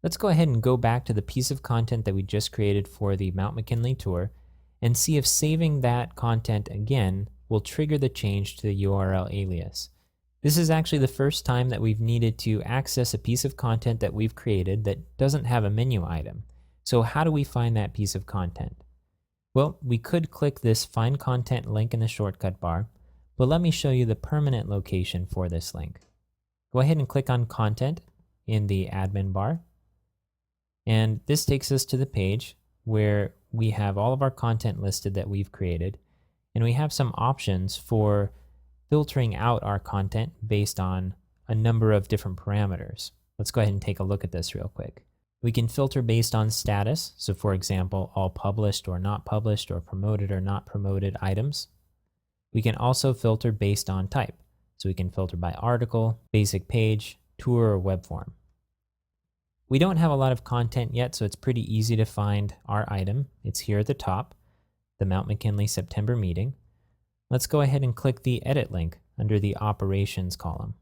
Let's go ahead and go back to the piece of content that we just created for the Mount McKinley tour and see if saving that content again will trigger the change to the URL alias. This is actually the first time that we've needed to access a piece of content that we've created that doesn't have a menu item. So how do we find that piece of content? Well, we could click this Find Content link in the shortcut bar, but let me show you the permanent location for this link. Go ahead and click on Content in the admin bar. And this takes us to the page where we have all of our content listed that we've created. And we have some options for filtering out our content based on a number of different parameters. Let's go ahead and take a look at this real quick. We can filter based on status. So for example, all published or not published or promoted or not promoted items. We can also filter based on type. So we can filter by article, basic page, tour, or web form. We don't have a lot of content yet, so it's pretty easy to find our item. It's here at the top, the Mount McKinley September meeting. Let's go ahead and click the Edit link under the Operations column.